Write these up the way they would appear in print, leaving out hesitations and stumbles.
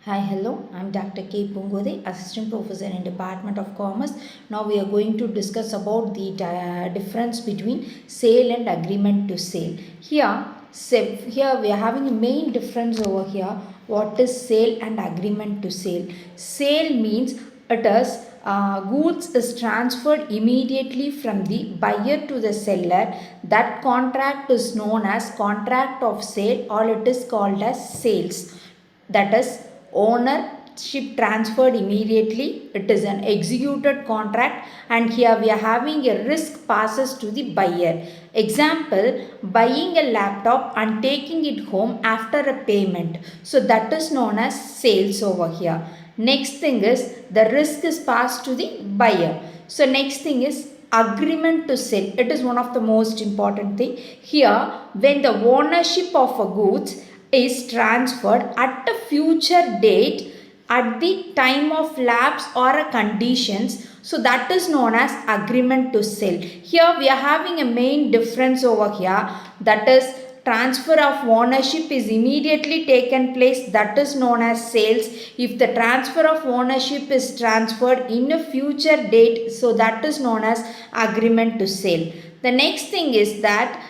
Hi, hello. I'm Dr. K. Pungode, Assistant Professor in Department of Commerce. Now we are going to discuss about the difference between sale and agreement to sale. Here we are having a main difference over here. What is sale and agreement to sale? Sale means it is goods is transferred immediately from the buyer to the seller. That contract is known as contract of sale, or it is called as sales. That is ownership transferred immediately. It is an executed contract, and here we are having a risk passes to the buyer. Example, buying a laptop and taking it home after a payment. So that is known as sales over here. Next thing is the risk is passed to the buyer. So next thing is agreement to sell. It is one of the most important thing here. When the ownership of a goods is transferred at a future date at the time of lapse or a conditions, so that is known as agreement to sell. Here we are having a main difference over here, that is transfer of ownership is immediately taken place, that is known as sales. If the transfer of ownership is transferred in a future date, so that is known as agreement to sale. The next thing is that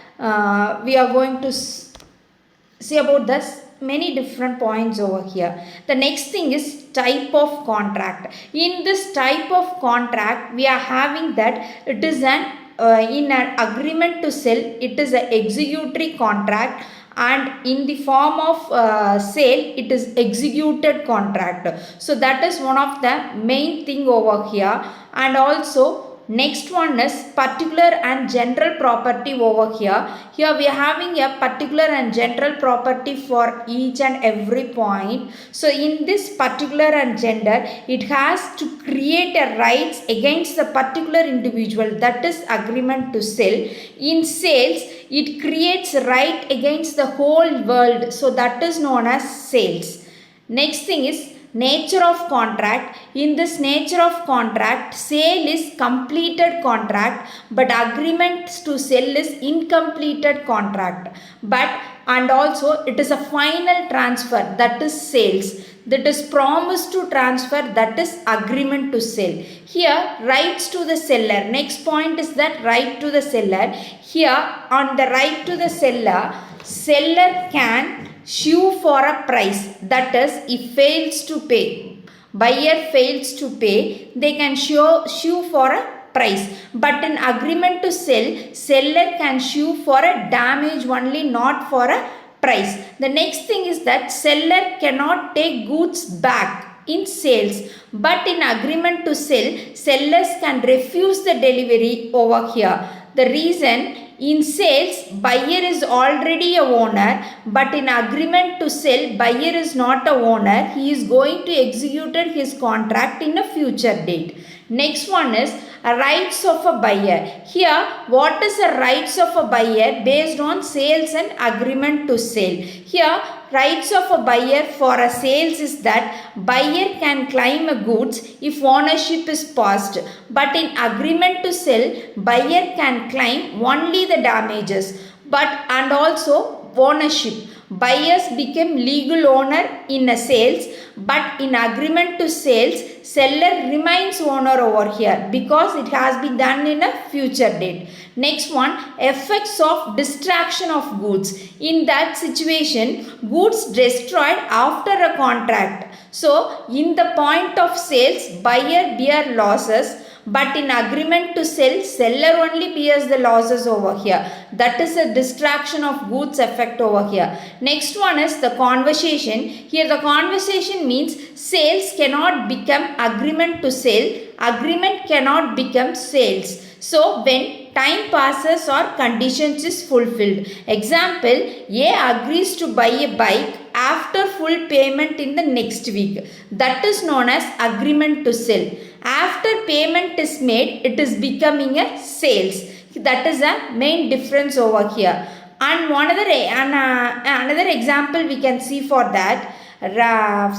we are going to see about this many different points over here. The next thing is type of contract. In this type of contract we are having that it is an in an agreement to sell, it is an executory contract, and in the form of sale it is executed contract. So that is one of the main thing over here. And also next one is particular and general property over here. Here we are having a particular and general property for each and every point. So in this particular and general, it has to create a rights against the particular individual, that is agreement to sell. In sales, it creates right against the whole world. So that is known as sales. Next thing is nature of contract. In this nature of contract, sale is completed contract, but agreements to sell is incompleted contract. But and also it is a final transfer, that is sales. That is promised to transfer, that is agreement to sell. Here rights to the seller. Next point is that right to the seller. Here on the right to the seller, seller can sue for a price, that is if fails to pay, buyer fails to pay, they can sue for a price. But in agreement to sell, seller can sue for a damage only, not for a price. The next thing is that seller cannot take goods back in sales, but in agreement to sell, sellers can refuse the delivery over here. The reason, in sales, buyer is already a owner, but in agreement to sell, buyer is not a owner. He is going to execute his contract in a future date. Next one is rights of a buyer. Here, what is the rights of a buyer based on sales and agreement to sell? Here, rights of a buyer for a sales is that buyer can claim a goods if ownership is passed, but in agreement to sell, buyer can claim only the damages, but and also ownership. Buyers become legal owner in a sales, but in agreement to sales, seller remains owner over here because it has been done in a future date. Next one, effects of distraction of goods. In that situation, goods destroyed after a contract. So in the point of sales, buyer bear losses, but in agreement to sell, seller only bears the losses over here. That is a distraction of goods effect over here. Next one is the conversation. Here the conversation means sales cannot become agreement to sell, agreement cannot become sales. So when time passes or conditions is fulfilled. Example, A agrees to buy a bike after full payment in the next week. That is known as agreement to sell. After payment is made, it is becoming a sales. That is a main difference over here. And another example we can see for that,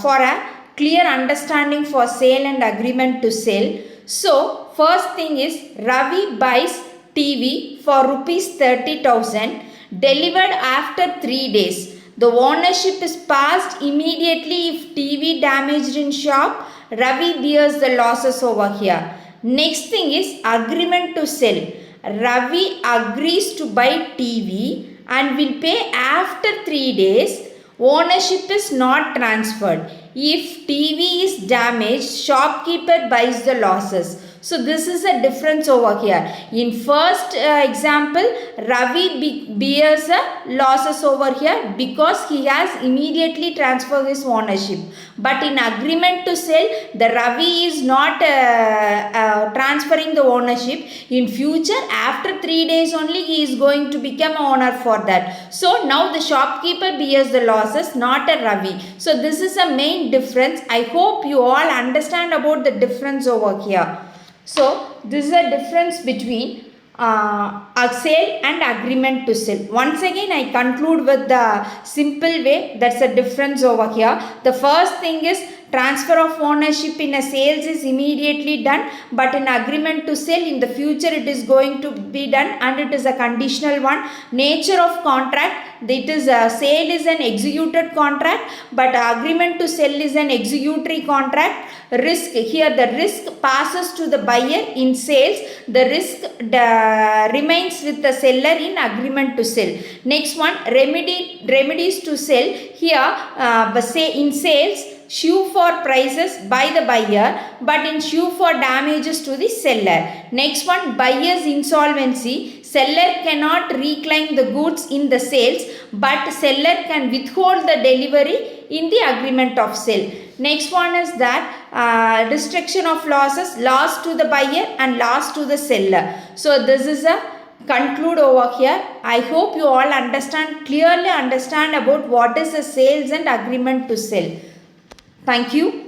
for a clear understanding for sale and agreement to sell. So first thing is Ravi buys TV for rupees 30,000 delivered after 3 days. The ownership is passed immediately if TV damaged in shop. Ravi bears the losses over here. Next thing is agreement to sell. Ravi agrees to buy TV and will pay after 3 days. Ownership is not transferred. If TV is damaged, shopkeeper buys the losses. So this is a difference over here. In first example, Ravi bears losses over here because he has immediately transferred his ownership. But in agreement to sell, the Ravi is not transferring the ownership. In future, after 3 days only, he is going to become owner for that. So now the shopkeeper bears the losses, not a Ravi. So this is a main difference. I hope you all understand about the difference over here. So this is a difference between a sale and agreement to sell. Once again, I conclude with the simple way. That's a difference over here. The first thing is transfer of ownership in a sales is immediately done, but in agreement to sell in the future it is going to be done and it is a conditional one. Nature of contract, it is a sale is an executed contract, but agreement to sell is an executory contract. Risk, here the risk passes to the buyer in sales. The risk remains with the seller in agreement to sell. Next one, remedies to sell. Here say in sales, sue for prices by the buyer, but in sue for damages to the seller. Next one, buyer's insolvency. Seller cannot reclaim the goods in the sales, but seller can withhold the delivery in the agreement of sale. Next one is that destruction of losses, loss to the buyer and loss to the seller. So this is a conclude over here. I hope you all clearly understand about what is a sales and agreement to sell. Thank you.